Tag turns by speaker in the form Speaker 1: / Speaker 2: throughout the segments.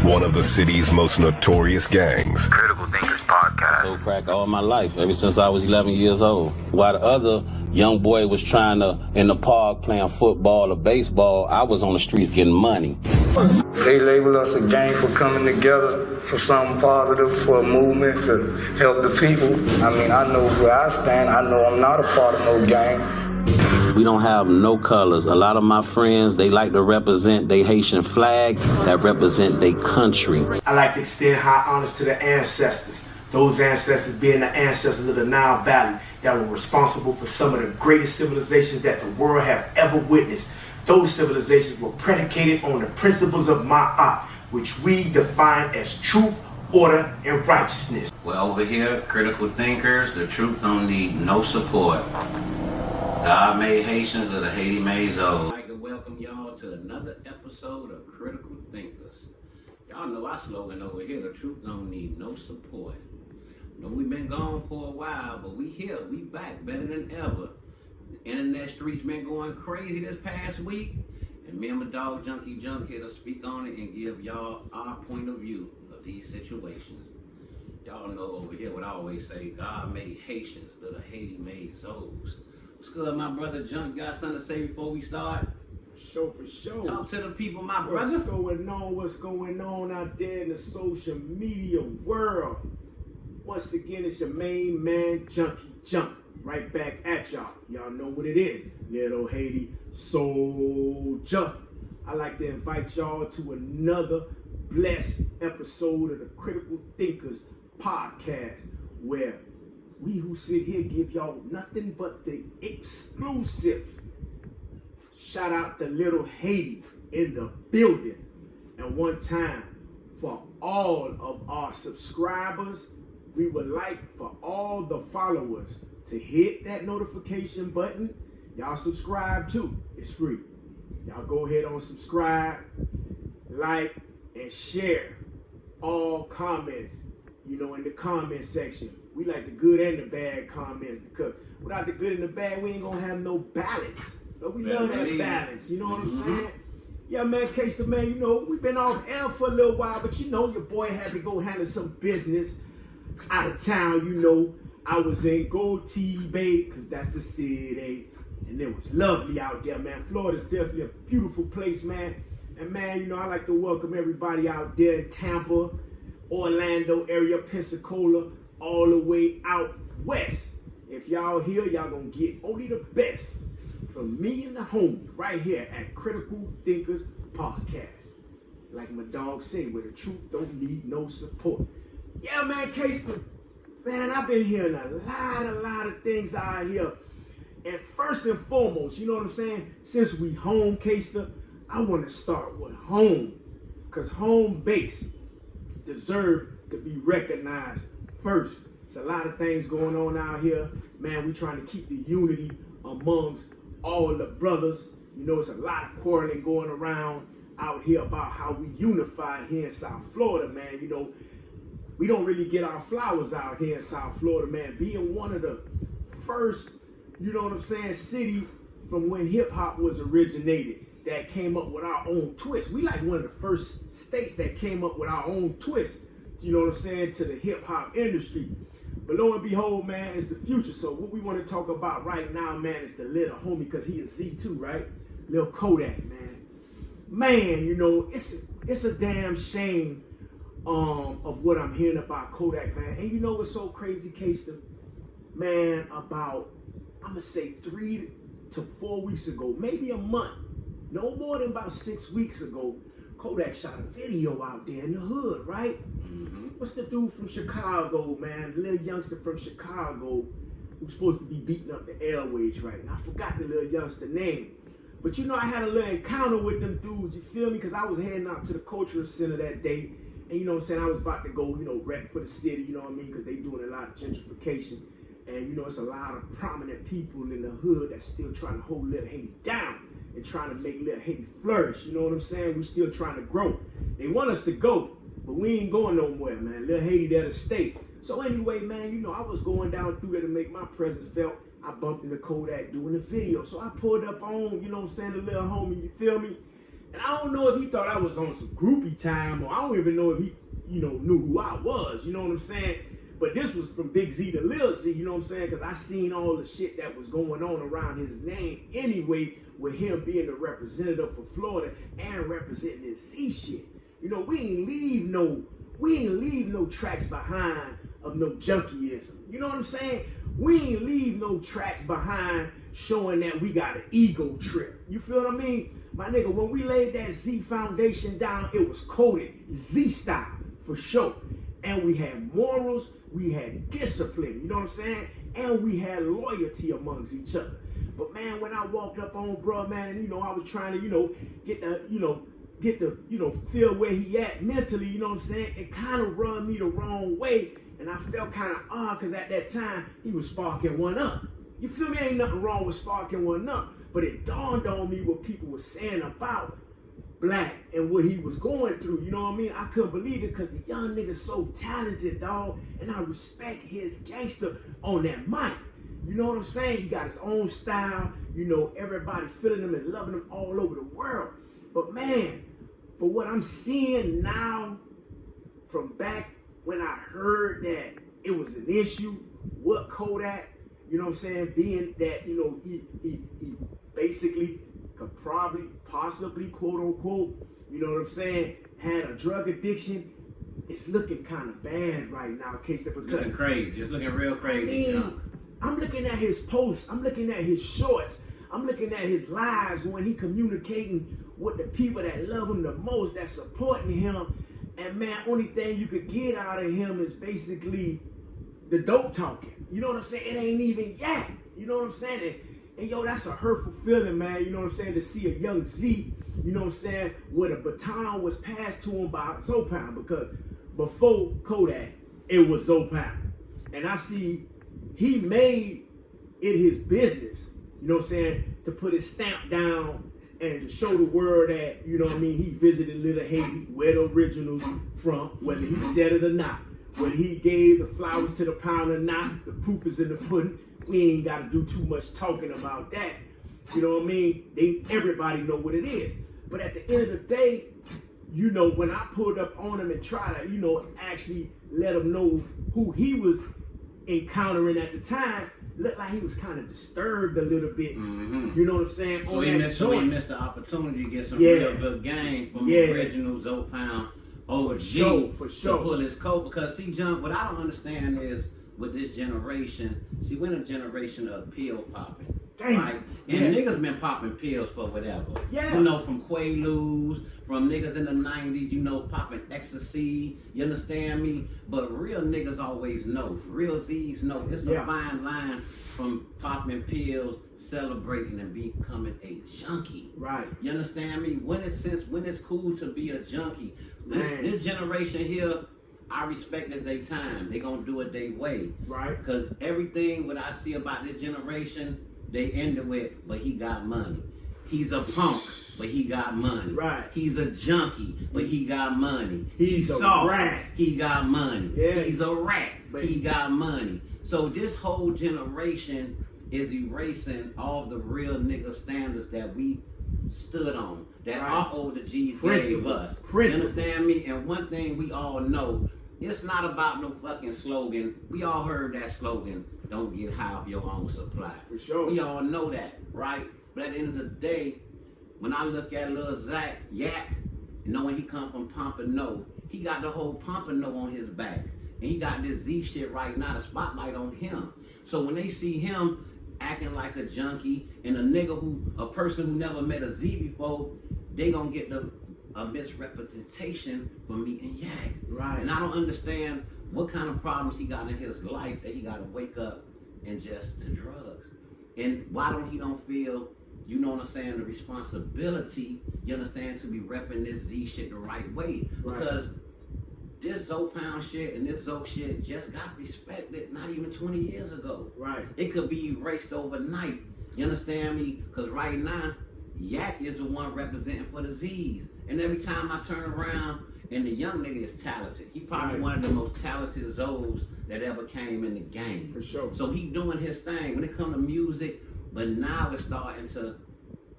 Speaker 1: one of the city's most notorious gangs.
Speaker 2: Critical Thinkers Podcast.
Speaker 3: So crack all my life, ever since I was 11 years old. While the other young boy was trying to, in the park, playing football or baseball, I was on the streets getting money.
Speaker 4: They label us a gang for coming together for something positive, for a movement to help the people. I mean, I know where I stand. I know I'm not a part of no gang.
Speaker 3: We don't have no colors. A lot of my friends, they like to represent their Haitian flag that represent their country.
Speaker 5: I like to extend high honors to the ancestors. Those ancestors being the ancestors of the Nile Valley that were responsible for some of the greatest civilizations that the world have ever witnessed. Those civilizations were predicated on the principles of Ma'at, which we define as truth, order, and righteousness.
Speaker 3: Well, over here, critical thinkers, the truth don't need no support. God made Haitians of the Haiti made Zoe. I'd like to welcome y'all to another episode of Critical Thinkers. Y'all know our slogan over here, the truth don't need no support. You know, we've been gone for a while, but we here, we back better than ever. The internet streets been going crazy this past week, and me and my dog Junky here to speak on it and give y'all our point of view of these situations. Y'all know over here what I always say, God made Haitians, little Haiti made Zoes. What's good, my brother Junky? Got something to say before we start?
Speaker 5: For sure.
Speaker 3: Talk to the people, my brother.
Speaker 5: What's going on out there in the social media world? Once again, it's your main man, Junky. Right back at y'all. Y'all know what it is. Little Haiti soldier. I like to invite y'all to another blessed episode of the Critical Thinkers Podcast, where we who sit here give y'all nothing but the exclusive. Shout out to Little Haiti in the building. And one time, for all of our subscribers, we would like for all the followers to hit that notification button. Y'all subscribe too. It's free. Y'all go ahead on subscribe, like, and share all comments, in the comment section. We like the good and the bad comments, because without the good and the bad, we ain't gonna have no balance. But we love that balance, you know what I'm saying? Yeah, man, K-Sta, man, we've been off air for a little while, but your boy had to go handle some business out of town, I was in Gold T Bay, because that's the city, and it was lovely out there, man. Florida's definitely a beautiful place, man. And man, I like to welcome everybody out there in Tampa, Orlando area, Pensacola, all the way out west. If y'all here, y'all gonna get only the best from me and the homie right here at Critical Thinkers Podcast. Like my dog say, where the truth don't need no support. Yeah, man, K-Sta, man, I've been hearing a lot of things out here. And first and foremost, you know what I'm saying? Since we home, K-Sta, I want to start with home. Because home base deserve to be recognized first. It's a lot of things going on out here. Man, we trying to keep the unity amongst all the brothers. It's a lot of quarreling going around out here about how we unify here in South Florida, man. We don't really get our flowers out here in South Florida, man. Being one of the first, cities from when hip hop was originated that came up with our own twist. We like one of the first states that came up with our own twist, to the hip hop industry. But lo and behold, man, it's the future. So what we want to talk about right now, man, is the little homie, because he is Z2, right? Lil Kodak, man. Man, it's a damn shame of what I'm hearing about Kodak, man. And what's so crazy, K-Sta? Man, about, I'm going to say 3 to 4 weeks ago, maybe a month, no more than about 6 weeks ago, Kodak shot a video out there in the hood, right? Mm-hmm. What's the dude from Chicago, man? The little youngster from Chicago who's supposed to be beating up the airways right now. I forgot the little youngster name. But I had a little encounter with them dudes, you feel me? Because I was heading out to the cultural center that day. And I was about to go, rep for the city, because they doing a lot of gentrification. And it's a lot of prominent people in the hood that's still trying to hold Little Haiti down and trying to make Little Haiti flourish. You know what I'm saying? We still trying to grow. They want us to go, but we ain't going nowhere, man. Little Haiti there to stay. So anyway, man, I was going down through there to make my presence felt. I bumped into Kodak doing the video. So I pulled up on, the little homie, you feel me? And I don't know if he thought I was on some groupie time, or I don't even know if he, knew who I was, you know what I'm saying? But this was from Big Z to Lil Z, you know what I'm saying? Because I seen all the shit that was going on around his name anyway, with him being the representative for Florida and representing this Z shit. We ain't leave no tracks behind of no junkyism. You know what I'm saying? We ain't leave no tracks behind showing that we got an ego trip. You feel what I mean? My nigga, when we laid that Z foundation down, it was coded Z style for sure. And we had morals, we had discipline, you know what I'm saying? And we had loyalty amongst each other. But man, when I walked up on bruh, man, I was trying to, get the, feel where he at mentally, you know what I'm saying? It kind of rubbed me the wrong way. And I felt kind of odd because at that time, he was sparking one up. You feel me? Ain't nothing wrong with sparking one up. But it dawned on me what people were saying about Black and what he was going through. You know what I mean? I couldn't believe it because the young nigga's so talented, dog. And I respect his gangster on that mic. You know what I'm saying? He got his own style. Everybody feeling him and loving him all over the world. But man, for what I'm seeing now from back when I heard that it was an issue, what Kodak, you know what I'm saying, being that, he basically could probably, possibly, quote unquote, you know what I'm saying, had a drug addiction. It's looking kind of bad right now, case that because
Speaker 3: looking crazy. It's looking real crazy.
Speaker 5: I'm looking at his posts. I'm looking at his shorts. I'm looking at his lives when he communicating with the people that love him the most, that supporting him. And man, only thing you could get out of him is basically the dope talking. You know what I'm saying? It ain't even yak. You know what I'm saying? And yo, that's a hurtful feeling, man. You know what I'm saying? To see a young Z, you know what I'm saying, where the baton was passed to him by Zopound, because before Kodak, it was Zopound. And I see he made it his business, you know what I'm saying, to put his stamp down and to show the world that, you know what I mean, he visited Little Haiti, where the originals from, whether he said it or not. Whether he gave the flowers to the pound or not, the proof is in the pudding. We ain't got to do too much talking about that. You know what I mean? Everybody know what it is. But at the end of the day, when I pulled up on him and tried to, actually let him know who he was encountering at the time, looked like he was kind of disturbed a little bit. Mm-hmm. You know what I'm saying?
Speaker 3: So he missed the opportunity to get some real good game from the original Zopound OG
Speaker 5: for sure.
Speaker 3: To pull his coat. Because see, Junk, what I don't understand is with this generation, see, we're in a generation of pill popping. Right? And niggas been popping pills for whatever. Yeah. From Quaaludes, from niggas in the 90s, popping ecstasy. You understand me? But real niggas always know. Real Z's know. It's a fine line from popping pills, celebrating, and becoming a junkie. Right. You understand me? When it's cool to be a junkie. This generation here, I respect it's their time. They gonna do it their way. Right. Because everything what I see about this generation, they end it with, but he got money. He's a punk, but he got money. Right. He's a junkie, but he got money. He's a rat. He got money. Yeah. He's a rat, but he got money. So this whole generation is erasing all the real nigga standards that we stood on, that our older G's gave us. You understand me? And one thing we all know, it's not about no fucking slogan. We all heard that slogan, don't get high off your own supply. For sure. We all know that, right? But at the end of the day, when I look at Lil Zach, Yak, knowing he come from Pompano, he got the whole Pompano on his back. And he got this Z shit right now, the spotlight on him. So when they see him acting like a junkie and a person who never met a Z before, they gonna get a misrepresentation from me and Yak. Right. And I don't understand what kind of problems he got in his life that he gotta wake up and just to drugs. And why don't he feel, you know what I'm saying, the responsibility, you understand, to be repping this Z shit the right way. Right. Because this Zopound shit and this Zo shit just got respected not even 20 years ago. Right. It could be erased overnight. You understand me? Because right now, Yak is the one representing for the Z's. And every time I turn around, and the young nigga is talented. He probably one of the most talented Zos that ever came in the game. For sure. So he doing his thing when it comes to music, but now it's starting to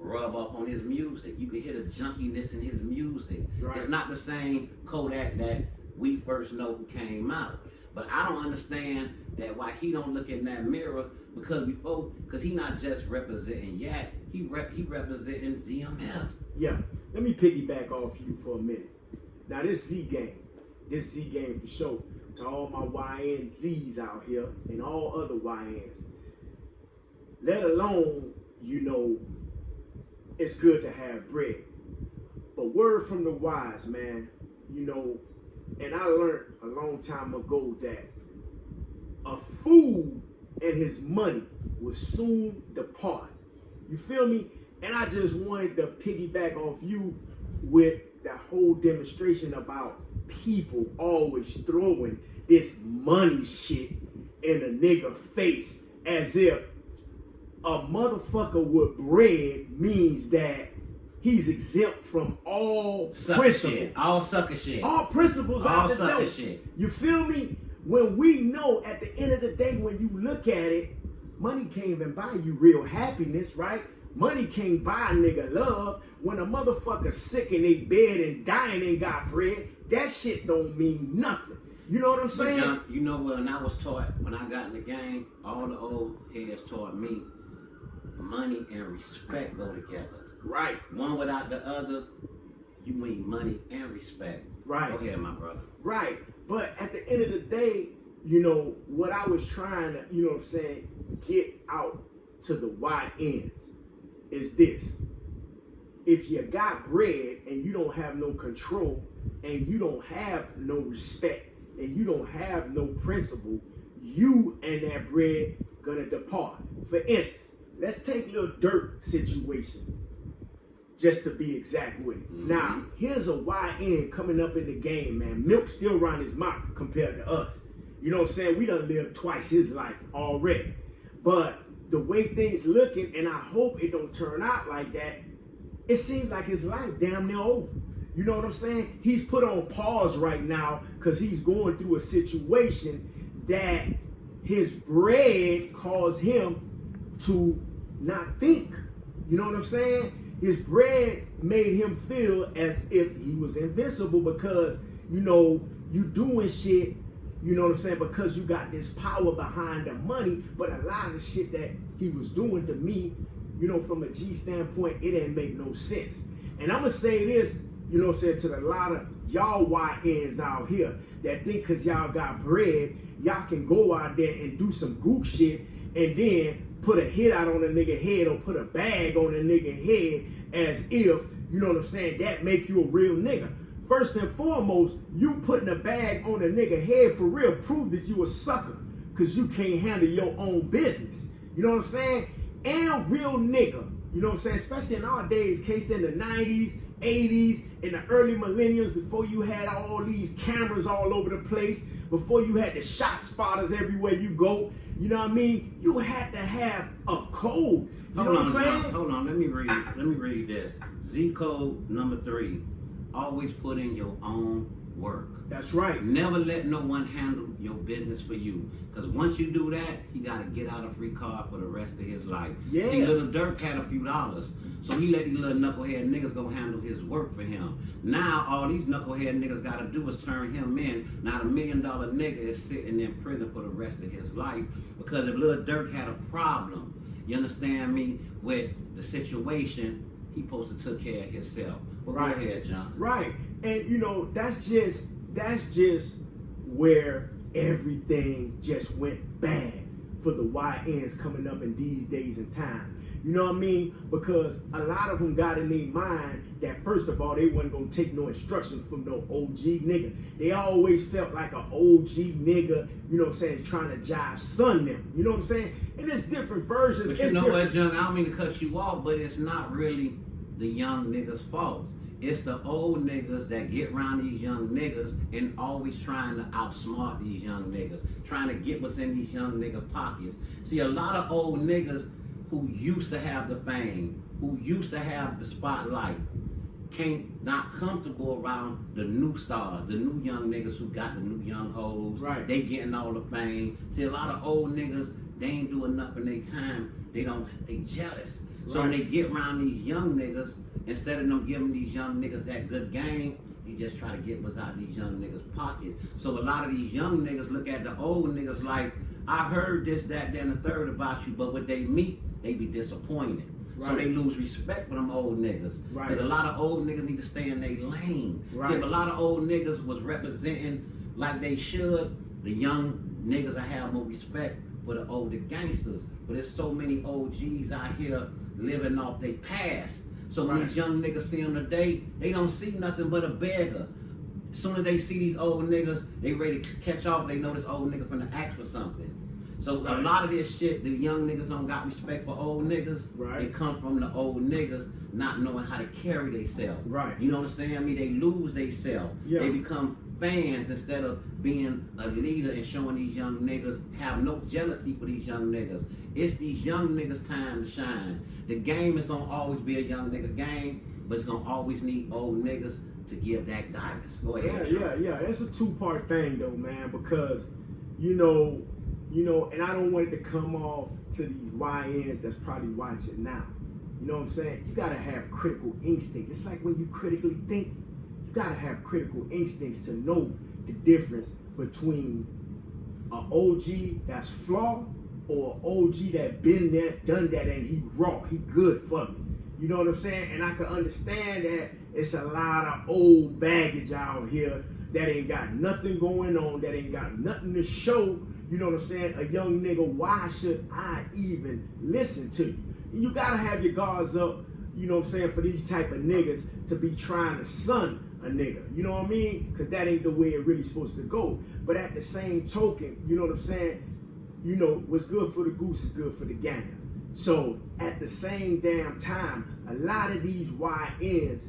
Speaker 3: rub up on his music. You can hear the junkiness in his music.
Speaker 5: Right.
Speaker 3: It's not the same Kodak that we first know who came out. But I don't understand that why he don't look in that mirror because he not just representing Yak, he representing ZMF.
Speaker 5: Yeah, let me piggyback off you for a minute. Now this Z game for sure. To all my YNZs out here and all other YNs. Let alone, it's good to have bread. But word from the wise, man, and I learned a long time ago that a fool and his money will soon depart. You feel me? And I just wanted to piggyback off you with that whole demonstration about people always throwing this money shit in a nigga face as if a motherfucker with bread means that he's exempt from all principles.
Speaker 3: Shit. All sucker shit.
Speaker 5: All principles
Speaker 3: all
Speaker 5: out the
Speaker 3: sucker
Speaker 5: door.
Speaker 3: shit.
Speaker 5: You feel me? When we know at the end of the day, when you look at it, money can't even buy you real happiness, right? Money can't buy a nigga love. When a motherfucker sick in their bed and dying and got bread, that shit don't mean nothing. You know what I'm saying?
Speaker 3: John, when I was taught, when I got in the game, all the old heads taught me money and respect go together.
Speaker 5: Right.
Speaker 3: One without the other, you mean money and respect.
Speaker 5: Right.
Speaker 3: Go ahead, my brother.
Speaker 5: Right. But at the end of the day, what I was trying to, get out to the YNs is this. If you got bread and you don't have no control and you don't have no respect and you don't have no principle, you and that bread gonna depart. For instance, let's take Lil Durk situation, just to be exact with it.
Speaker 3: Mm-hmm.
Speaker 5: Now, here's a YN coming up in the game, man. Milk still around his mouth compared to us. You know what I'm saying? We done lived twice his life already. But the way things looking, and I hope it don't turn out like that, it seems like his life damn near over. You know what I'm saying? He's put on pause right now because he's going through a situation that his bread caused him to not think. You know what I'm saying? His bread made him feel as if he was invincible because, you doing shit, you know what I'm saying, because you got this power behind the money, but a lot of the shit that he was doing to me, from a G standpoint, it didn't make no sense. And I'm going to say this, to a lot of y'all YNs out here that think because y'all got bread, y'all can go out there and do some gook shit and then put a hit out on a nigga head or put a bag on a nigga head as if, that make you a real nigga. First and foremost, you putting a bag on a nigga head for real prove that you a sucker because you can't handle your own business. You know what I'm saying? And real nigga, especially in our days, case in the 90s, 80s, in the early millenniums, before you had all these cameras all over the place, before you had the shot spotters everywhere you go, you know what I mean? You had to have a code. You know what I'm saying?
Speaker 3: Hold on, let me read this. Z code number 3. Always put in your own work.
Speaker 5: That's right.
Speaker 3: Never let no one handle your business for you. Because once you do that, he got to get out a free card for the rest of his life.
Speaker 5: Yeah.
Speaker 3: See, Lil Durk had a few dollars. So he let these little knucklehead niggas go handle his work for him. Now, all these knucklehead niggas got to do is turn him in. Now, the $1 million nigga is sitting in prison for the rest of his life. Because if Lil Durk had a problem, you understand me, with the situation, he supposed to took care of himself. But right. Go ahead, John.
Speaker 5: Right. And that's just where everything just went bad for the YNs coming up in these days and time. You know what I mean? Because a lot of them got in their mind that first of all, they wasn't gonna take no instructions from no OG nigga. They always felt like an OG nigga, trying to jive son them. You know what I'm saying? And there's different versions.
Speaker 3: But you know what, John? I don't mean to cut you off, but it's not really the young niggas' fault. It's the old niggas that get around these young niggas and always trying to outsmart these young niggas, trying to get what's in these young nigga pockets. See, a lot of old niggas who used to have the fame, who used to have the spotlight, not comfortable around the new stars, the new young niggas who got the new young hoes.
Speaker 5: Right.
Speaker 3: They getting all the fame. See, a lot of old niggas, they ain't doing nothing in their time. They jealous. So when they get around these young niggas, instead of them giving these young niggas that good game, he just try to get what's out these young niggas' pockets. So a lot of these young niggas look at the old niggas like, I heard this, that, and the third about you, but when they meet, they be disappointed. Right. So they lose respect for them old niggas. Right. Because a lot of old niggas need to stay in their lane. Right. See, if a lot of old niggas was representing like they should, the young niggas will have more respect for the older gangsters. But there's so many OGs out here living off their past. So when these young niggas see them today, they don't see nothing but a beggar. As soon as they see these old niggas, they ready to catch off. They know this old nigga finna ask for something. So a lot of this shit, the young niggas don't got respect for old niggas. Right. It come from the old niggas not knowing how to carry themselves. Right. You know what I'm saying? I mean, they lose themselves. Yeah. They become fans instead of being a leader and showing these young niggas, have no jealousy for these young niggas. It's these young niggas' time to shine. The game is gonna always be a young nigga game, but it's gonna always need old niggas to give that guidance. Go ahead.
Speaker 5: Yeah. It's a two-part thing though, man, because you know, and I don't want it to come off to these YNs that's probably watching now. You know what I'm saying? You gotta have critical instinct. It's like when you critically think, you gotta have critical instincts to know the difference between an OG that's flawed or an OG that been there, done that, and he raw, he good for me. You know what I'm saying? And I can understand that it's a lot of old baggage out here that ain't got nothing going on, that ain't got nothing to show. You know what I'm saying? A young nigga, why should I even listen to you? You gotta have your guards up, you know what I'm saying, for these type of niggas to be trying to son a nigga. You know what I mean? Because that ain't the way it really supposed to go. But at the same token, you know what I'm saying? You know, what's good for the goose is good for the gander. So at the same damn time, a lot of these YNs,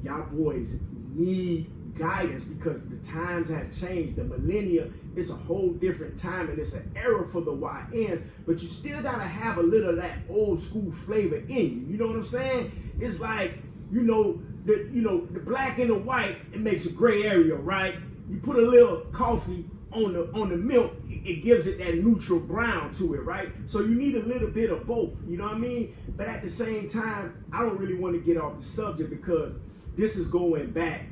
Speaker 5: y'all boys need guidance because the times have changed. The millennia is a whole different time and it's an era for the YNs, but you still gotta have a little of that old school flavor in you. You know what I'm saying? It's like, the black and the white, it makes a gray area, right? You put a little coffee on the milk, it gives it that neutral brown to it, right? So you need a little bit of both, you know what I mean? But at the same time, I don't really want to get off the subject because this is going back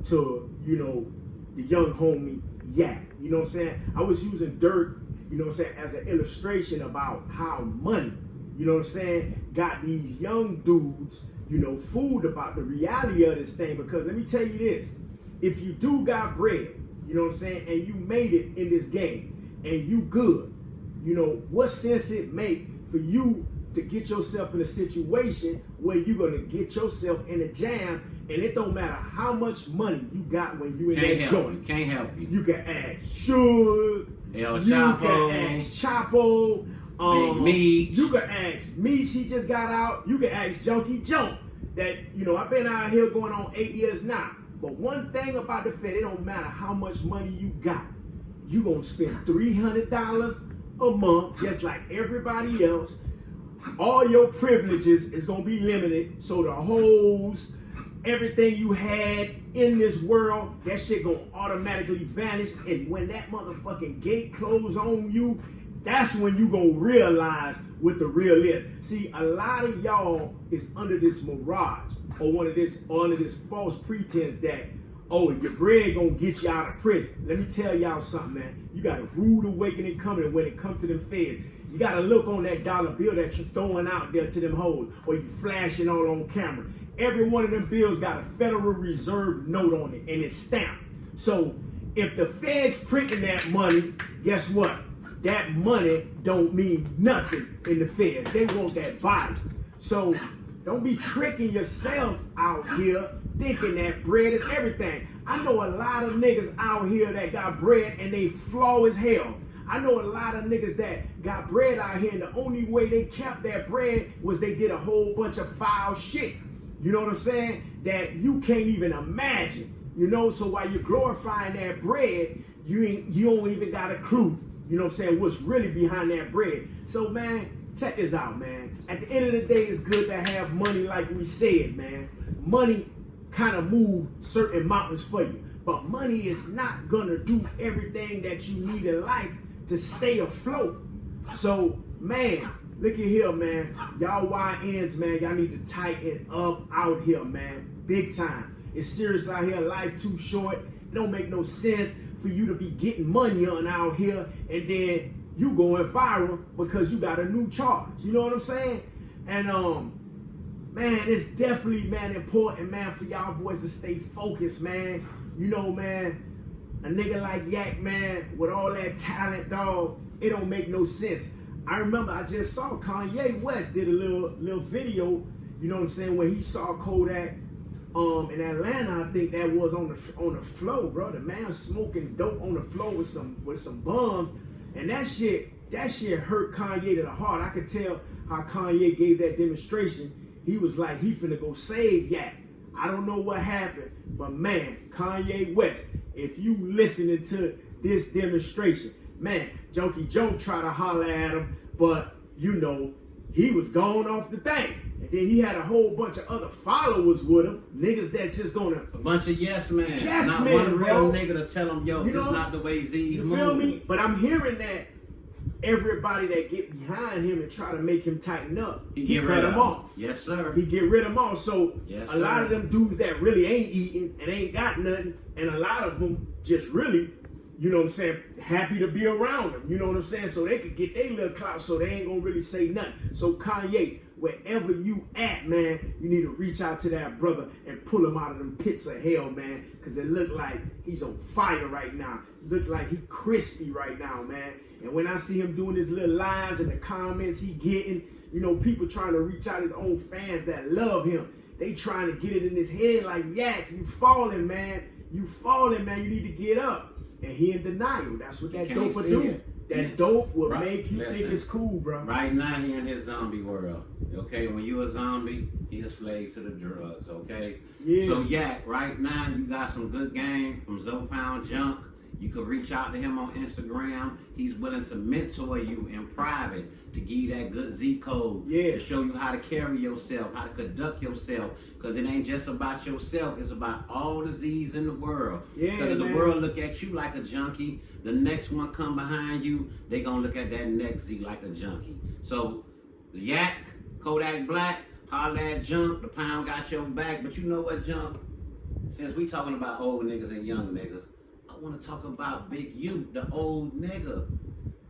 Speaker 5: to, the young homie Yak. You know what I'm saying? I was using Dirt, you know what I'm saying, as an illustration about how money, you know what I'm saying, got these young dudes, fooled about the reality of this thing. Because let me tell you this, if you do got bread, you know what I'm saying, and you made it in this game, and you good, what sense it make for you to get yourself in a situation where you're gonna get yourself in a jam, and it don't matter how much money you got when you in that joint.
Speaker 3: Can't help you.
Speaker 5: You can ask Suge,
Speaker 3: El
Speaker 5: you
Speaker 3: Chapo,
Speaker 5: can ask Chapo,
Speaker 3: Big Meech.
Speaker 5: You can ask Meech, he just got out. You can ask Junky Jump. That, I've been out here going on 8 years now. But one thing about the Fed, it don't matter how much money you got. You gonna spend $300 a month, just like everybody else. All your privileges is gonna be limited. So the hoes, everything you had in this world, that shit gonna automatically vanish. And when that motherfucking gate close on you, that's when you gonna realize what the real is. See, a lot of y'all is under this mirage or under this false pretense that, oh, your bread gonna get you out of prison. Let me tell y'all something, man. You got a rude awakening coming when it comes to them feds. You gotta look on that dollar bill that you're throwing out there to them hoes, or you flashing all on camera. Every one of them bills got a Federal Reserve note on it, and it's stamped. So if the feds printing that money, guess what? That money don't mean nothing in the feds. They want that body. So don't be tricking yourself out here thinking that bread is everything. I know a lot of niggas out here that got bread and they flaw as hell. I know a lot of niggas that got bread out here and the only way they kept that bread was they did a whole bunch of foul shit. You know what I'm saying? That you can't even imagine. So while you're glorifying that bread, you don't even got a clue, what's really behind that bread. So man, check this out, man. At the end of the day, it's good to have money like we said, man. Money kind of move certain mountains for you. But money is not gonna do everything that you need in life to stay afloat. So, man, Look at here, man. Y'all YNs, man, y'all need to tighten up out here, man. Big time. It's serious out here. Life too short. It don't make no sense for you to be getting money on out here and then you going viral because you got a new charge. You know what I'm saying? And man, it's definitely, man, important, man, for y'all boys to stay focused, man. You know, man, a nigga like Yak, man, with all that talent, dog, it don't make no sense. I remember I just saw Kanye West did a little video, you know what I'm saying, when he saw Kodak in Atlanta. I think that was on the floor, bro. The man smoking dope on the floor with some bums, and that shit hurt Kanye to the heart. I could tell how Kanye gave that demonstration. He was like, he finna go save Yak. I don't know what happened, but man, Kanye West, if you listening to this demonstration, man, Junky Joe tried to holler at him, but you know, he was going off the thing. And then he had a whole bunch of other followers with him, niggas that just gonna...
Speaker 3: A bunch of yes men.
Speaker 5: Yes
Speaker 3: not
Speaker 5: men,
Speaker 3: one real
Speaker 5: bro.
Speaker 3: nigga to tell him, yo,
Speaker 5: You
Speaker 3: this
Speaker 5: know,
Speaker 3: not the way Z's move.
Speaker 5: You feel me? But I'm hearing that everybody that get behind him and try to make him tighten up, he cut him off.
Speaker 3: Yes, sir.
Speaker 5: He get rid of them all. So
Speaker 3: Yes,
Speaker 5: a lot of them dudes that really ain't eating and ain't got nothing, and a lot of them just really, you know what I'm saying, happy to be around him. You know what I'm saying? So they could get their little clout, so they ain't gonna really say nothing. So Kanye, wherever you at, man, you need to reach out to that brother and pull him out of them pits of hell, man, because it look like he's on fire right now. Look like he crispy right now, man. And when I see him doing his little lives and the comments he getting, you know, people trying to reach out his own fans that love him. They trying to get it in his head like, Yak, you falling, man. You falling, man. You need to get up. And he in denial. That's what that dope will do. That dope will make you think it's cool, bro.
Speaker 3: Right now, he in his zombie world. Okay, when you a zombie, he a slave to the drugs. Okay.
Speaker 5: Yeah.
Speaker 3: So Yak, right now you got some good game from Zopound Junk. You could reach out to him on Instagram. He's willing to mentor you in private to give you that good Z code.
Speaker 5: Yeah.
Speaker 3: To show you how to carry yourself, how to conduct yourself. Because it ain't just about yourself. It's about all the Z's in the world.
Speaker 5: Yeah,
Speaker 3: because if the
Speaker 5: man.
Speaker 3: world look at you like a junkie, the next one come behind you, they gonna look at that next Z like a junkie. So Yak, Kodak Black, holla at Junk, the pound got your back. But you know what, Junk? Since we talking about old niggas and young niggas, I want to talk about Big U, the old nigga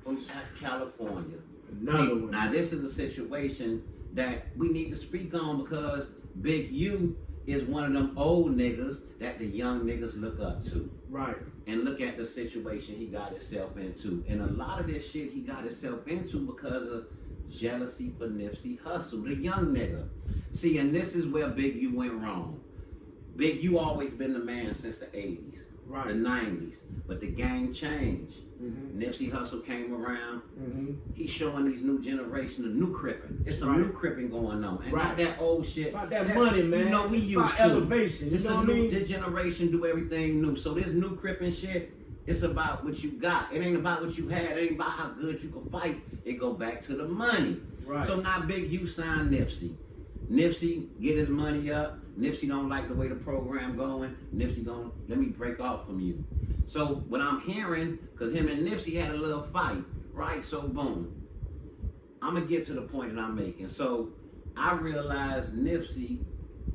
Speaker 3: from California.
Speaker 5: Another one.
Speaker 3: Now this is a situation that we need to speak on because Big U is one of them old niggas that the young niggas look up to.
Speaker 5: Right.
Speaker 3: And look at the situation he got himself into. And a lot of this shit he got himself into because of jealousy for Nipsey Hussle, the young nigga. See, and this is where Big U went wrong. Big U always been the man since the 80s.
Speaker 5: Right.
Speaker 3: The 90s, but the game changed.
Speaker 5: Mm-hmm.
Speaker 3: Nipsey Hussle came around.
Speaker 5: Mm-hmm.
Speaker 3: He's showing these new generation of new cripping. It's some new cripping going on, and not that old shit.
Speaker 5: About that money, man.
Speaker 3: You know we
Speaker 5: it's
Speaker 3: used
Speaker 5: about
Speaker 3: to.
Speaker 5: elevation.
Speaker 3: It's
Speaker 5: You know
Speaker 3: a
Speaker 5: what I
Speaker 3: new
Speaker 5: mean?
Speaker 3: this generation do everything new. So this new cripping shit, it's about what you got. It ain't about what you had. It ain't about how good you can fight. It go back to the money.
Speaker 5: Right.
Speaker 3: So now Big U signed Nipsey. Nipsey get his money up. Nipsey don't like the way the program going. Nipsey gonna let me break off from you. So what I'm hearing, cause him and Nipsey had a little fight, right? So boom, I'm gonna get to the point that I'm making. So I realized Nipsey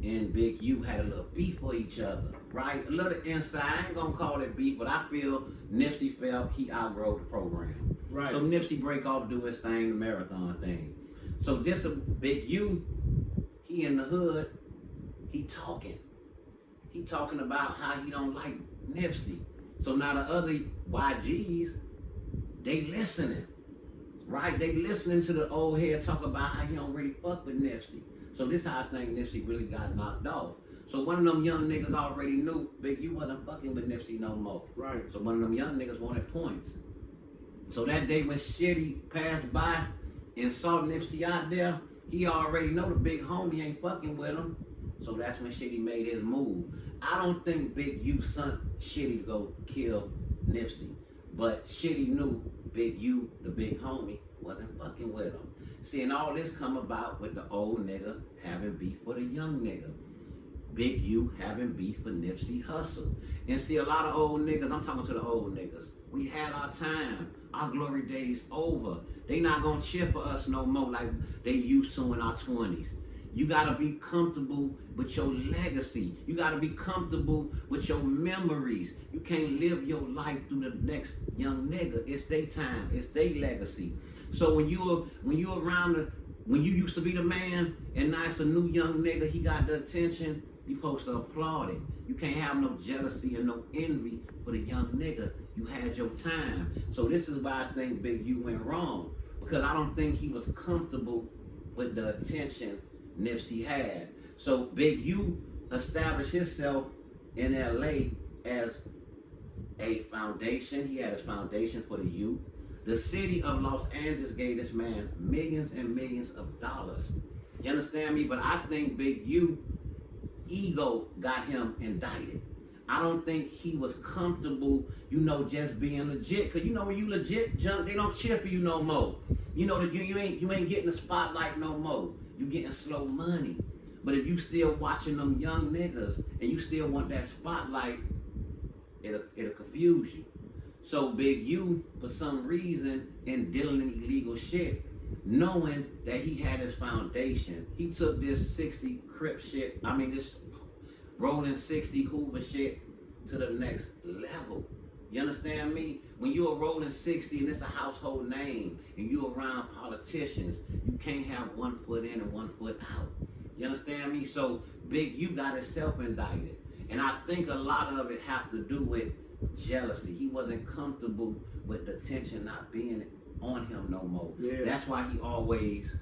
Speaker 3: and Big U had a little beef for each other, right? A little inside. I ain't gonna call it beef, but I feel Nipsey felt he outgrew the program.
Speaker 5: Right.
Speaker 3: So Nipsey break off, do his thing, the marathon thing. So this Big U, he in the hood, he talking about how he don't like Nipsey. So now the other YGs, they listening, right? They listening to the old head talk about how he don't really fuck with Nipsey. So this how I think Nipsey really got knocked off. So one of them young niggas already knew Big U wasn't fucking with Nipsey no more.
Speaker 5: Right.
Speaker 3: So one of them young niggas wanted points. So that day when Shitty passed by and saw Nipsey out there, he already know the big homie ain't fucking with him. So that's when Shitty made his move. I don't think Big U sent Shitty to go kill Nipsey. But Shitty knew Big U, the big homie, wasn't fucking with him. See, and all this come about with the old nigga having beef with a young nigga. Big U having beef with Nipsey Hussle. And see, a lot of old niggas, I'm talking to the old niggas, we had our time. Our glory days over. They not gonna cheer for us no more like they used to in our 20s. You gotta be comfortable with your legacy. You gotta be comfortable with your memories. You can't live your life through the next young nigga. It's their time. It's their legacy. So when you used to be the man, and now it's a new young nigga, he got the attention, you supposed to applaud it. You can't have no jealousy and no envy for the young nigga. You had your time. So this is why I think Big U went wrong. Because I don't think he was comfortable with the attention Nipsey had. So Big U established himself in LA as a foundation. He had his foundation for the youth. The city of Los Angeles gave this man millions and millions of dollars. You understand me? But I think Big U ego got him indicted. I don't think he was comfortable, just being legit. Cause when you legit junk, they don't cheer for you no more. You ain't getting the spotlight no more. You getting slow money. But if you still watching them young niggas and you still want that spotlight, it'll confuse you. So Big U, for some reason, in dealing in illegal shit, knowing that he had his foundation, he took this 60 Crip shit, this rolling 60 Hoover shit to the next level. You understand me? When you're rolling 60 and it's a household name and you're around politicians, you can't have one foot in and one foot out. You understand me? So Big U got himself indicted. And I think a lot of it have to do with jealousy. He wasn't comfortable with the tension not being on him no more. Yeah. That's why he always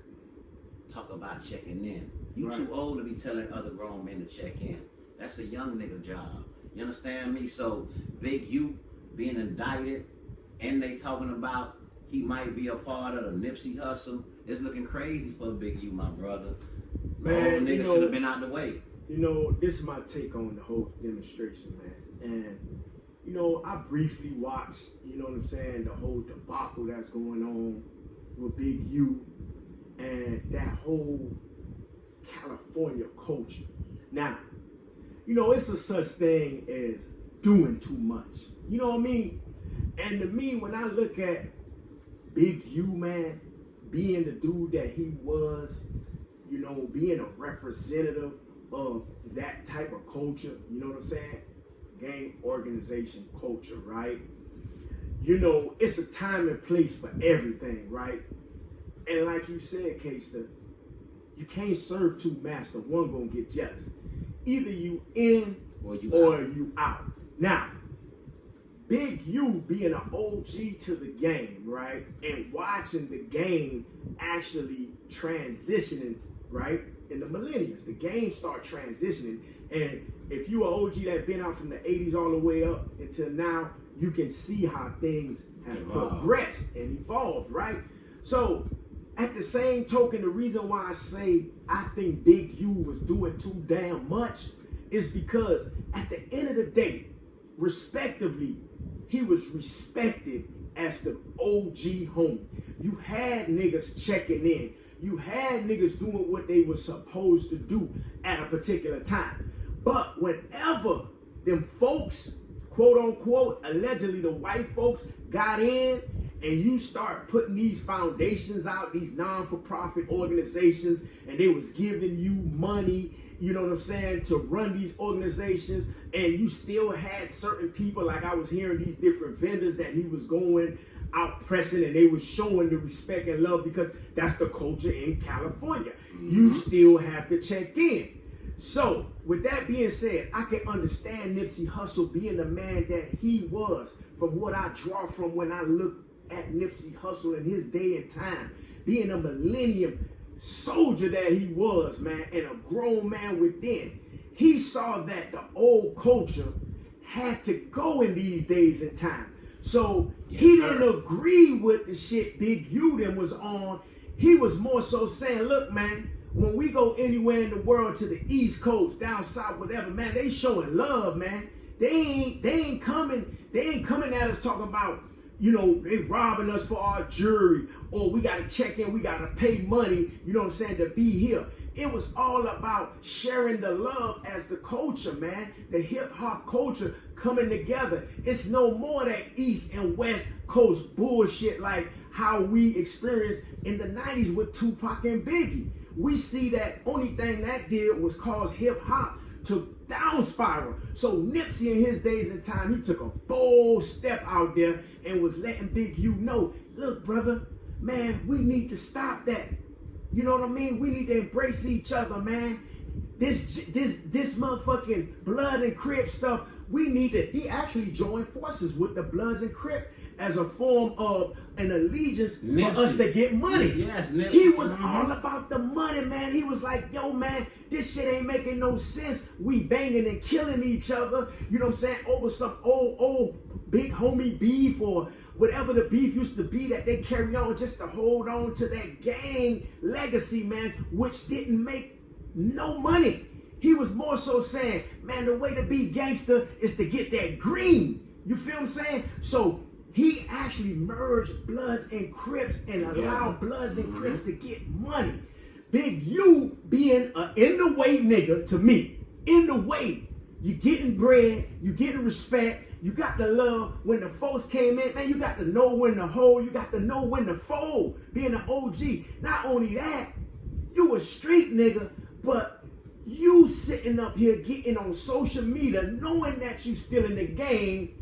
Speaker 3: talk about checking in. You right. Too old to be telling other grown men to check in. That's a young nigga job. You understand me? So Big U being indicted, and they talking about he might be a part of the Nipsey Hussle. It's looking crazy for Big U, my brother.
Speaker 5: Man,
Speaker 3: nigga should have been out the way.
Speaker 5: This is my take on the whole demonstration, man. And I briefly watched, the whole debacle that's going on with Big U and that whole California culture. Now, it's a such thing as doing too much. You know what I mean? And to me, when I look at Big U, man, being the dude that he was, being a representative of that type of culture, you know what I'm saying? Gang organization culture, right? It's a time and place for everything, right? And like you said, K-Ster, you can't serve two masters. One gonna get jealous. Either you in or you out. Now, Big U being an OG to the game, right? And watching the game actually transitioning, right? In the millennials, the game start transitioning. And if you are OG that been out from the 80s all the way up until now, you can see how things have progressed and evolved, right? So at the same token, the reason why I say I think Big U was doing too damn much is because at the end of the day, respectively, he was respected as the OG homie. You had niggas checking in. You had niggas doing what they were supposed to do at a particular time. But whenever them folks, quote unquote, allegedly the white folks got in and you start putting these foundations out, these non-for-profit organizations, and they was giving you money, you know what I'm saying, to run these organizations, and you still had certain people, like I was hearing these different vendors that he was going out pressing, and they was showing the respect and love because that's the culture in California. You still have to check in. So with that being said, I can understand Nipsey Hussle being the man that he was, from what I draw from when I look at Nipsey Hussle in his day and time, being a millennium soldier that he was, man, and a grown man within. He saw that the old culture had to go in these days and time. So he didn't agree with the shit Big U then was on. He was more so saying, look, man, when we go anywhere in the world, to the East Coast, down south, whatever, man, they showing love, man. They ain't coming at us talking about, they robbing us for our jewelry, or we gotta check in, we gotta pay money, you know what I'm saying, to be here. It was all about sharing the love as the culture, man. The hip hop culture coming together. It's no more that East and West Coast bullshit like how we experienced in the 90s with Tupac and Biggie. We see that only thing that did was cause hip hop to down spiral. So Nipsey in his days and time, he took a bold step out there and was letting Big U know, look, brother, man, we need to stop that. You know what I mean? We need to embrace each other, man. This motherfucking blood and Crip stuff, we need to. He actually joined forces with the Bloods and Crip as a form of an allegiance
Speaker 3: Nipsey.
Speaker 5: for us to get money.
Speaker 3: Yes, Nipsey.
Speaker 5: He was all about the money, man. He was like, yo, man, this shit ain't making no sense. We banging and killing each other, you know what I'm saying, over some old big homie beef or whatever the beef used to be that they carry on just to hold on to that gang legacy, man, which didn't make no money. He was more so saying, man, the way to be gangster is to get that green. You feel what I'm saying? So he actually merged Bloods and Crips and allowed Bloods and Crips to get money. Big U being an in the way nigga to me. In the way. You getting bread, you getting respect, you got the love. When the folks came in, man, you got to know when to hold, you got to know when to fold. Being an OG. Not only that, you a street nigga, but you sitting up here getting on social media knowing that you still in the game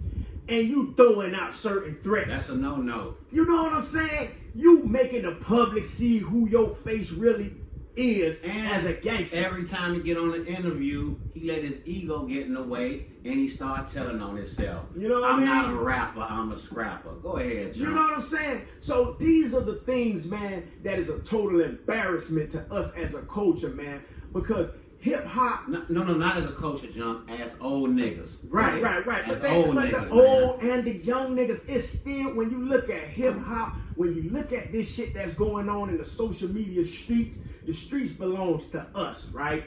Speaker 5: and you throwing out certain threats.
Speaker 3: That's a no-no.
Speaker 5: You know what I'm saying? You making the public see who your face really is
Speaker 3: And
Speaker 5: as a gangster.
Speaker 3: Every time he get on an interview, he let his ego get in the way and he start telling on himself.
Speaker 5: You know what I mean?
Speaker 3: I'm not a rapper, I'm a scrapper. Go ahead, John.
Speaker 5: You know what I'm saying? So these are the things, man, that is a total embarrassment to us as a culture, man, because hip hop.
Speaker 3: No, not as a culture, John. As old niggas.
Speaker 5: Right.
Speaker 3: As
Speaker 5: But
Speaker 3: old
Speaker 5: the
Speaker 3: niggas,
Speaker 5: old
Speaker 3: man.
Speaker 5: and the young niggas, it's still, when you look at hip hop, when you look at this shit that's going on in the social media streets, the streets belongs to us, right?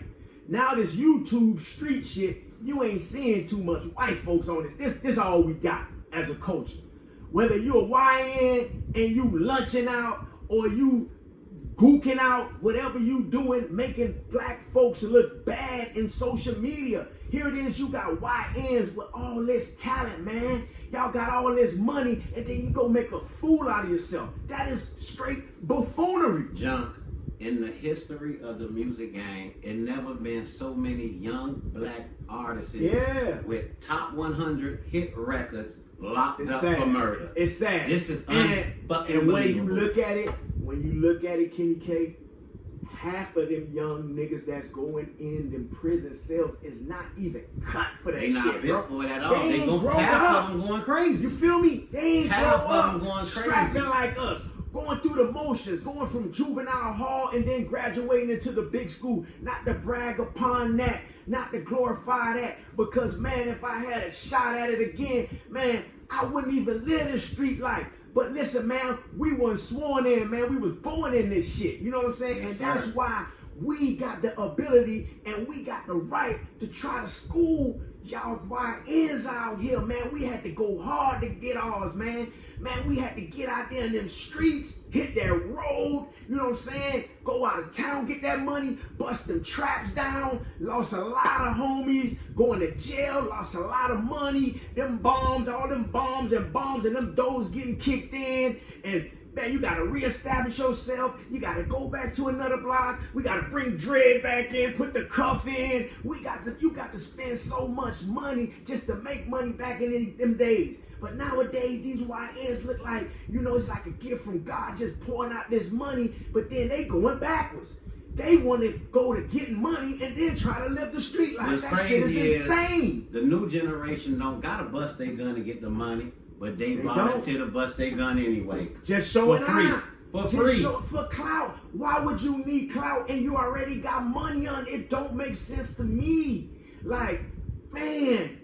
Speaker 5: Now this YouTube street shit, you ain't seeing too much white folks on this. This all we got as a culture. Whether you a YN and you lunching out or you gooking out, whatever you doing, making black folks look bad in social media. Here it is, you got YNs with all this talent, man. Y'all got all this money, and then you go make a fool out of yourself. That is straight buffoonery.
Speaker 3: Junk. In the history of the music game, it never been so many young black artists with top 100 hit records locked up for murder.
Speaker 5: It's sad.
Speaker 3: This is
Speaker 5: and when you look at it, Kenny K, half of them young niggas that's going in them prison cells is not even cut for that
Speaker 3: they
Speaker 5: shit,
Speaker 3: not
Speaker 5: bro.
Speaker 3: built for it at all.
Speaker 5: They ain't grow
Speaker 3: half
Speaker 5: up.
Speaker 3: of them going crazy.
Speaker 5: You feel me? They ain't
Speaker 3: Half
Speaker 5: grow
Speaker 3: of
Speaker 5: up
Speaker 3: them going crazy.
Speaker 5: strapping like us. Going through the motions, going from juvenile hall and then graduating into the big school. Not to brag upon that, not to glorify that, because man, if I had a shot at it again, man, I wouldn't even live this street life. But listen, man, we weren't sworn in, man. We was born in this shit. You know what I'm saying?
Speaker 3: Yes,
Speaker 5: and
Speaker 3: sir.
Speaker 5: that's why we got the ability and we got the right to try to school y'all YNs out here, man. We had to go hard to get ours, man. Man, we had to get out there in them streets, hit that road, you know what I'm saying? Go out of town, get that money, bust them traps down, lost a lot of homies, going to jail, lost a lot of money, them bombs, all them bombs and them doors getting kicked in, and man, you gotta reestablish yourself. You gotta go back to another block. We gotta bring dread back in, put the cuff in. You got to spend so much money just to make money back in them days. But nowadays, these YNs look like, you know, it's like a gift from God just pouring out this money, but then they going backwards. They want to go to getting money and then try to live the street life. That shit is insane.
Speaker 3: The new generation don't gotta bust their gun to get the money, but they volunteer to bust their gun anyway.
Speaker 5: Just showing out.
Speaker 3: For free.
Speaker 5: For clout. Why would you need clout and you already got money on it? It don't make sense to me. Like, man,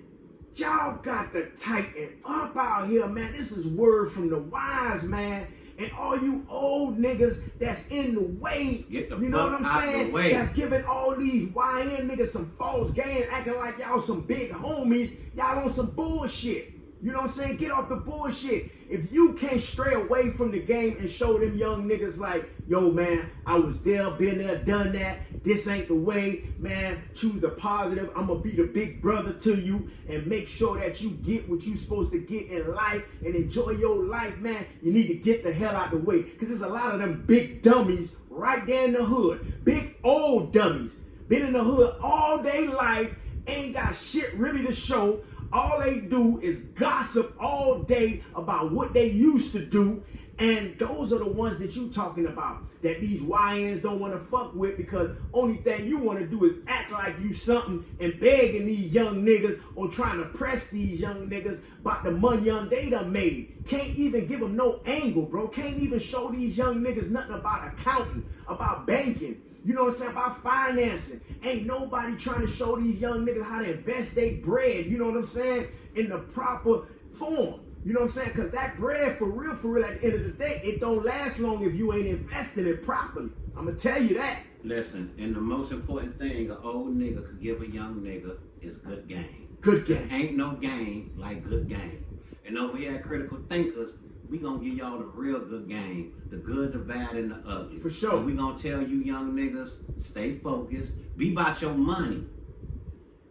Speaker 5: y'all got to tighten up out here, man. This is word from the wise, man. And all you old niggas that's in the way,
Speaker 3: Get the
Speaker 5: you know what
Speaker 3: fuck
Speaker 5: I'm
Speaker 3: out
Speaker 5: saying?
Speaker 3: the way.
Speaker 5: That's giving all these YN niggas some false game, acting like y'all some big homies. Y'all on some bullshit. You know what I'm saying? Get off the bullshit. If you can't stray away from the game and show them young niggas like, yo man, I was there, been there, done that, this ain't the way, man. Choose the positive. I'm gonna be the big brother to you and make sure that you get what you supposed to get in life and enjoy your life, man. You need to get the hell out the way, because there's a lot of them big dummies right there in the hood. Big old dummies. Been in the hood all day life, ain't got shit really to show. All they do is gossip all day about what they used to do. And those are the ones that you talking about, that these YNs don't want to fuck with, because only thing you want to do is act like you something and begging these young niggas or trying to press these young niggas about the money they done made. Can't even give them no angle, bro. Can't even show these young niggas nothing about accounting, about banking. You know what I'm saying? About financing. Ain't nobody trying to show these young niggas how to invest their bread, you know what I'm saying, in the proper form. You know what I'm saying? Because that bread, for real, at the end of the day, it don't last long if you ain't investing it properly. I'm going to tell you that.
Speaker 3: Listen, and the most important thing an old nigga could give a young nigga is good game.
Speaker 5: Good game.
Speaker 3: Ain't no game like good game. And over here at Critical Thinkers, we gonna give y'all the real good game. The good, the bad, and the ugly.
Speaker 5: For sure.
Speaker 3: And we gonna tell you young niggas, stay focused. Be about your money.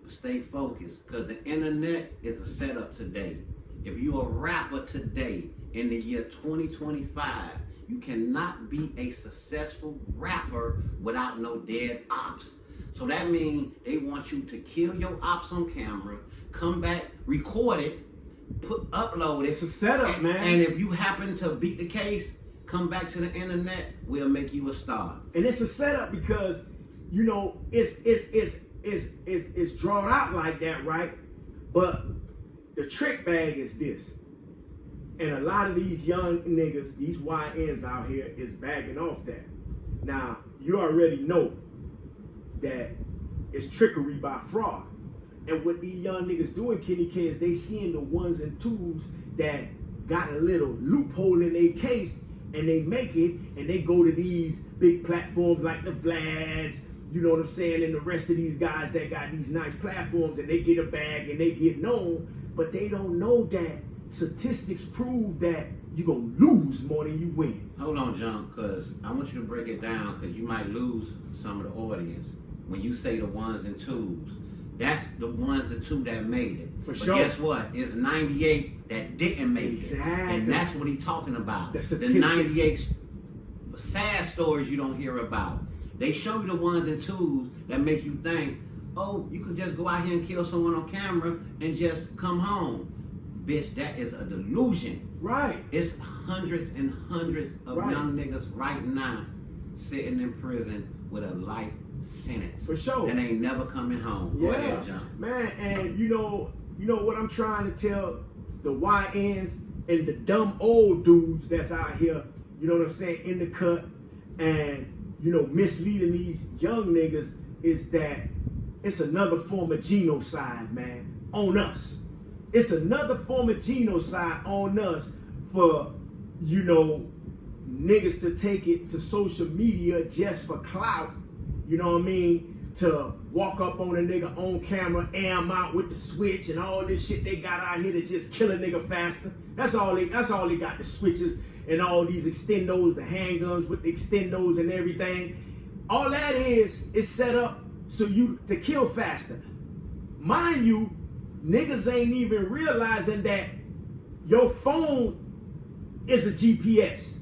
Speaker 3: But stay focused. Because the internet is a setup today. If you're a rapper today, in the year 2025, you cannot be a successful rapper without no dead ops. So that means they want you to kill your ops on camera, come back, record it, upload it.
Speaker 5: It's a setup, man.
Speaker 3: And if you happen to beat the case, come back to the internet, we'll make you a star.
Speaker 5: And it's a setup because, you know, it's drawn out like that, right? But the trick bag is this. And a lot of these young niggas, these YNs out here, is bagging off that. Now, you already know that it's trickery by fraud. And what these young niggas doing, Kenny K, is they seeing the ones and twos that got a little loophole in their case, and they make it, and they go to these big platforms like the Vlads, you know what I'm saying, and the rest of these guys that got these nice platforms, and they get a bag and they get known, but they don't know that statistics prove that you're gonna lose more than you win.
Speaker 3: Hold on, John, because I want you to break it down, because you might lose some of the audience when you say the ones and twos. That's the ones and two that made it.
Speaker 5: For
Speaker 3: but
Speaker 5: sure.
Speaker 3: Guess what? It's 98 that didn't make
Speaker 5: Exactly.
Speaker 3: it. And that's what he's talking about.
Speaker 5: The
Speaker 3: 98 sad stories you don't hear about. They show you the ones and twos that make you think, oh, you could just go out here and kill someone on camera and just come home. Bitch, that is a delusion.
Speaker 5: Right.
Speaker 3: It's hundreds and hundreds of young niggas right now sitting in prison with a life sentence.
Speaker 5: For sure.
Speaker 3: And ain't never coming home. Go ahead, John.
Speaker 5: Man, and you know what I'm trying to tell the YNs and the dumb old dudes that's out here, you know what I'm saying, in the cut and, you know, misleading these young niggas, is that it's another form of genocide, man, on us. It's another form of genocide on us for, you know, niggas to take it to social media just for clout, you know what I mean? To walk up on a nigga on camera, air him out with the switch and all this shit they got out here to just kill a nigga faster. That's all they got, the switches and all these extendos, the handguns with the extendos and everything. All that is set up so you to kill faster. Mind you, niggas ain't even realizing that your phone is a GPS.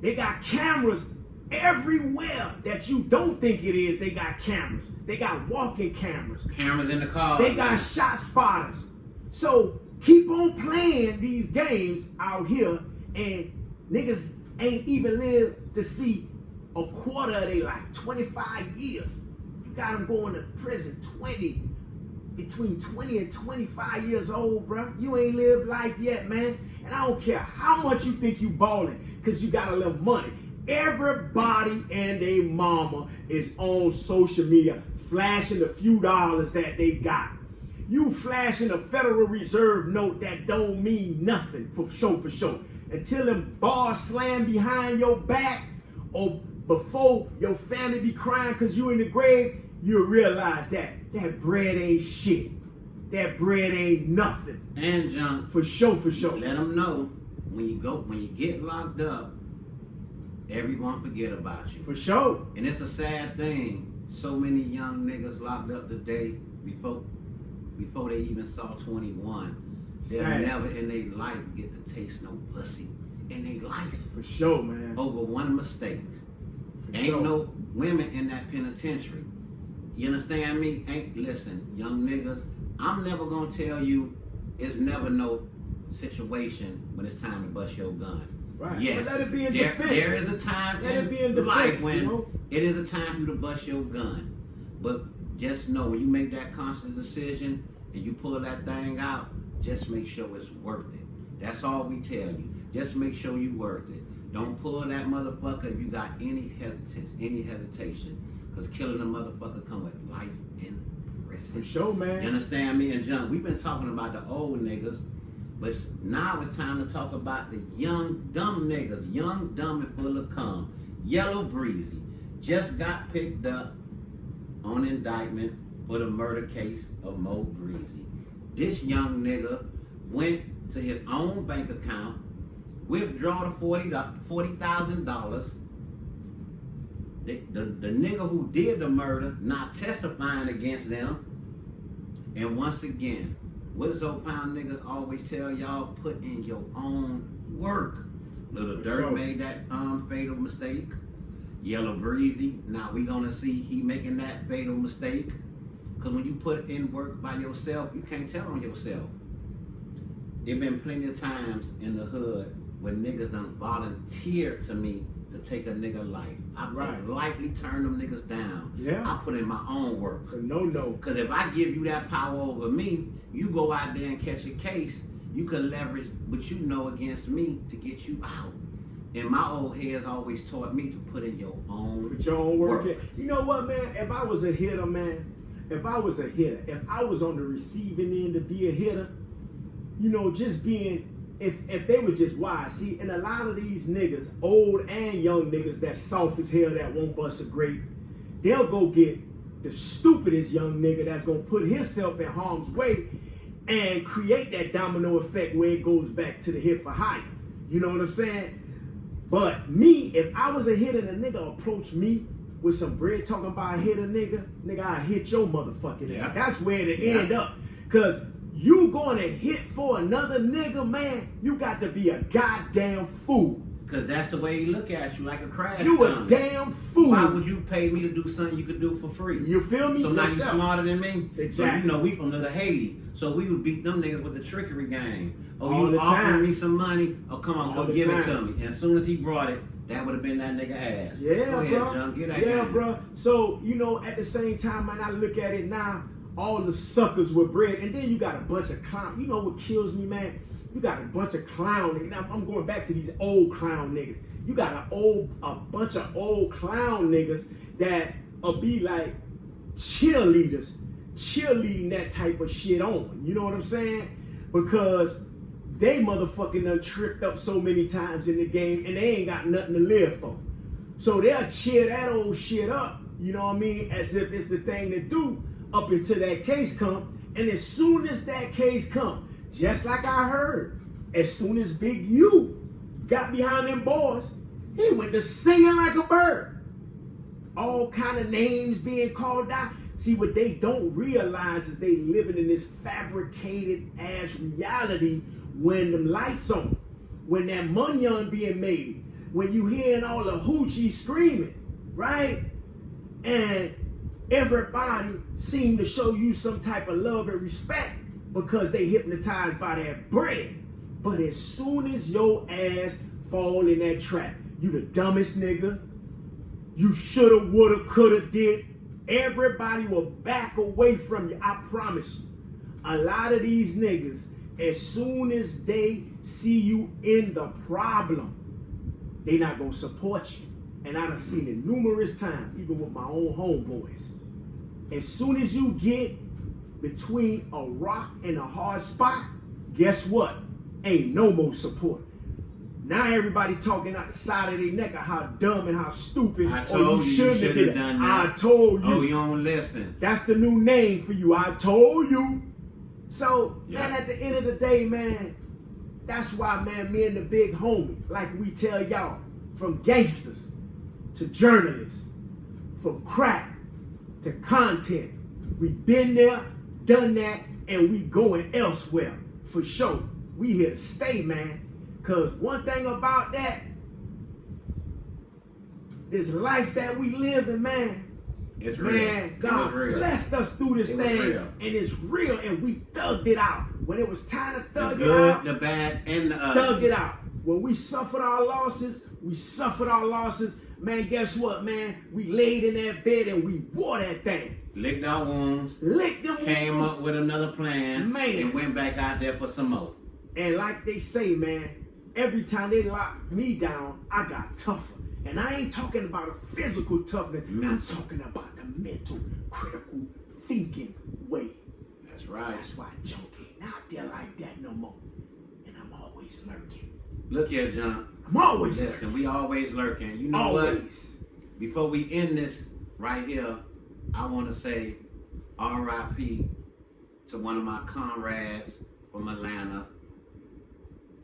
Speaker 5: They got cameras everywhere that you don't think it is. They got cameras. They got walking cameras.
Speaker 3: Cameras in the car.
Speaker 5: They got shot spotters. So keep on playing these games out here, and niggas ain't even lived to see a quarter of their life, 25 years. You got them going to prison between 20 and 25 years old, bro. You ain't lived life yet, man. And I don't care how much you think you balling, because you got a little money. Everybody and their mama is on social media flashing the few dollars that they got. You flashing a Federal Reserve note that don't mean nothing, for sure. Until them bars slam behind your back, or before your family be crying because you in the grave, you'll realize that bread ain't shit. That bread ain't nothing.
Speaker 3: And John,
Speaker 5: for sure.
Speaker 3: Let them know when you get locked up, everyone forget about you.
Speaker 5: For sure.
Speaker 3: And it's a sad thing So many young niggas locked up today before they even saw 21. They'll
Speaker 5: Sad.
Speaker 3: never in their life get to taste no pussy in their life.
Speaker 5: For sure, man.
Speaker 3: Over one mistake.
Speaker 5: For
Speaker 3: Ain't
Speaker 5: sure.
Speaker 3: no women in that penitentiary. You understand me? Listen, young niggas, I'm never gonna tell you it's never no situation when it's time to bust your gun.
Speaker 5: Right.
Speaker 3: Yes,
Speaker 5: But let it be in
Speaker 3: there,
Speaker 5: defense.
Speaker 3: there is a time
Speaker 5: Let it be in
Speaker 3: life
Speaker 5: defense,
Speaker 3: when
Speaker 5: you know?
Speaker 3: it is a time for you to bust your gun. But just know when you make that conscious decision and you pull that thing out, just make sure it's worth it. That's all we tell you. Just make sure you worth it. Don't pull that motherfucker if you got any hesitation. Because killing a motherfucker come with life in prison.
Speaker 5: For sure, man.
Speaker 3: You understand me? And John, we've been talking about the old niggas, but now it's time to talk about the young, dumb niggas. Young, dumb, and full of cum. Yellow Breezy just got picked up on indictment for the murder case of Mo Breezy. This young nigga went to his own bank account, withdraw the $40,000. The nigga who did the murder not testifying against them. And once again, what does old pound niggas always tell y'all? Put in your own work. Little
Speaker 5: For
Speaker 3: Dirt
Speaker 5: sure.
Speaker 3: made that fatal mistake. Yellow Breezy, now we gonna see he making that fatal mistake. Cause when you put in work by yourself, you can't tell on yourself. There been plenty of times in the hood when niggas done volunteered to me to take a nigga life. I
Speaker 5: Right.
Speaker 3: politely turn them niggas down.
Speaker 5: Yeah.
Speaker 3: I put in my own work.
Speaker 5: So no.
Speaker 3: Cause if I give you that power over me, you go out there and catch a case, you could leverage what you know against me to get you out. And my old heads always taught me to put in your own
Speaker 5: Put your own work
Speaker 3: work.
Speaker 5: in. You know what, man? If I was a hitter, man, if I was on the receiving end to be a hitter, you know, just being, if they was just wise. See, and a lot of these niggas, old and young niggas that soft as hell that won't bust a grape, they'll go get the stupidest young nigga that's gonna put himself in harm's way and create that domino effect where it goes back to the hit for hire. You know what I'm saying? But me, if I was a hitter and a nigga approached me with some bread talking about a hitter nigga, I hit your motherfucking ass. That's where it end up. Cause you going to hit for another nigga, man, you got to be a goddamn fool.
Speaker 3: Cause that's the way he look at you, like a crash
Speaker 5: You a
Speaker 3: dummy.
Speaker 5: damn fool.
Speaker 3: Why would you pay me to do something you could do for free?
Speaker 5: You feel me?
Speaker 3: So now you
Speaker 5: Yourself.
Speaker 3: smarter than me?
Speaker 5: Exactly.
Speaker 3: So you know we from Little Haiti. So we would beat them niggas with the trickery game. Oh,
Speaker 5: All
Speaker 3: you
Speaker 5: the
Speaker 3: offering
Speaker 5: time.
Speaker 3: me some money? Oh, come on,
Speaker 5: All
Speaker 3: go
Speaker 5: the
Speaker 3: give it
Speaker 5: time.
Speaker 3: to me. And as soon as he brought it, that would have been that nigga ass.
Speaker 5: Yeah,
Speaker 3: Go ahead,
Speaker 5: bro.
Speaker 3: John, get that
Speaker 5: Yeah,
Speaker 3: game.
Speaker 5: bro. So, you know, at the same time, man, I look at it now, all the suckers with bread, and then you got a bunch of clown. You know what kills me, man? You got a bunch of clown niggas. Now, I'm going back to these old clown niggas. You got a bunch of old clown niggas that will be like cheerleading that type of shit on. You know what I'm saying? Because they motherfucking done tripped up so many times in the game and they ain't got nothing to live for. So they'll cheer that old shit up, you know what I mean, as if it's the thing to do up until that case come. And as soon as that case come, just like I heard, as soon as Big U got behind them boys, he went to singing like a bird. All kind of names being called out. See, what they don't realize is they living in this fabricated ass reality when them lights on, when that money on being made, when you hearing all the hoochie screaming, right? And everybody seem to show you some type of love and respect because they hypnotized by that bread. But as soon as your ass fall in that trap, you the dumbest nigga, you shoulda, woulda, coulda, did, everybody will back away from you, I promise you. A lot of these niggas, as soon as they see you in the problem, they not gonna support you. And I done seen it numerous times, even with my own homeboys. As soon as you get between a rock and a hard spot, guess what? Ain't no more support. Now everybody talking out the side of their neck of how dumb and how stupid.
Speaker 3: I told you
Speaker 5: shouldn't have did
Speaker 3: done
Speaker 5: that.
Speaker 3: that.
Speaker 5: I told you.
Speaker 3: Oh, you don't listen.
Speaker 5: That's the new name for you. I told you. So,
Speaker 3: Yeah.
Speaker 5: man, at the end of the day, man, that's why, man, me and the big homie, like we tell y'all, from gangsters to journalists, from crack to content. We been there, done that, and we going elsewhere. For sure. We here to stay, man. Cause one thing about that, this life that we live in, man.
Speaker 3: It's real.
Speaker 5: Man, God blessed us through this thing, and it's real, and we thugged it out. When it was time to thug it out,
Speaker 3: the bad, and the ugly.
Speaker 5: Thugged it out. When we suffered our losses, we suffered our losses. Man, guess what, man? We laid in that bed and we wore that thing.
Speaker 3: Licked our wounds.
Speaker 5: Licked them
Speaker 3: Came
Speaker 5: wounds.
Speaker 3: up with another plan.
Speaker 5: Man.
Speaker 3: And went back out there for some more.
Speaker 5: And like they say, man, every time they locked me down, I got tougher. And I ain't talking about a physical toughness. I'm talking about the mental, critical thinking way.
Speaker 3: That's right.
Speaker 5: That's why Junky ain't out there like that no more. And I'm always lurking.
Speaker 3: Look here, John.
Speaker 5: I'm always
Speaker 3: Listen,
Speaker 5: lurking.
Speaker 3: we always lurking. You know
Speaker 5: Always.
Speaker 3: what? Before we end this right here, I want to say R.I.P. to one of my comrades from Atlanta,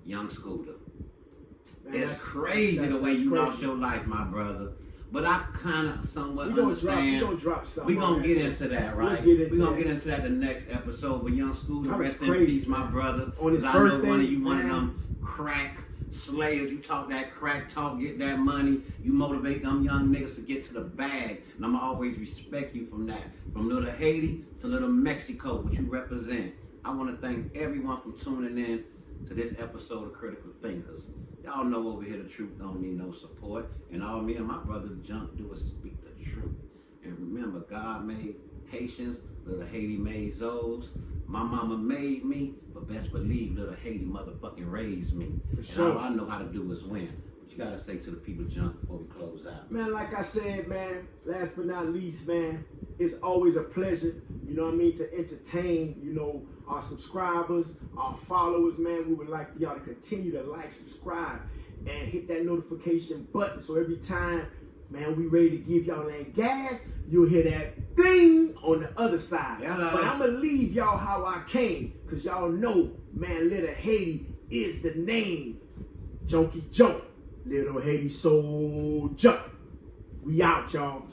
Speaker 3: Young Scooter.
Speaker 5: Man,
Speaker 3: It's crazy the way you lost your life, my brother. But I kind of somewhat understand.
Speaker 5: We gonna drop something.
Speaker 3: We're going to get into that, right?
Speaker 5: We're
Speaker 3: going to get into that the next episode. But Young Scooter, rest in
Speaker 5: crazy,
Speaker 3: peace, my brother.
Speaker 5: On his
Speaker 3: 'Cause
Speaker 5: birthday,
Speaker 3: I know one of you, one of
Speaker 5: man.
Speaker 3: them crack slayers. You talk that crack talk, get that money. You motivate them young niggas to get to the bag. And I'm going to always respect you from that. From little Haiti to little Mexico, what you represent. I want to thank everyone for tuning in to this episode of Critical Thinkers. Y'all know over here the truth don't need no support. And all me and my brother Junk do is speak the truth. And remember, God made Haitians, little Haiti made Zoes. My mama made me, but best believe little Haiti motherfucking raised me.
Speaker 5: For sure.
Speaker 3: And all I know how to do is win. What you gotta say to the people, Junk, before we close out?
Speaker 5: Man, like I said, man, last but not least, man, it's always a pleasure, you know what I mean, to entertain, you know, our subscribers, our followers, man. We would like for y'all to continue to like, subscribe, and hit that notification button so every time, man, we ready to give y'all that gas, you'll hear that ding on the other side.
Speaker 3: Yella.
Speaker 5: But I'm gonna leave y'all how I came, because y'all know, man, Little Haiti is the name. Junky Jump. Little Haiti Soul Jump. We out, y'all.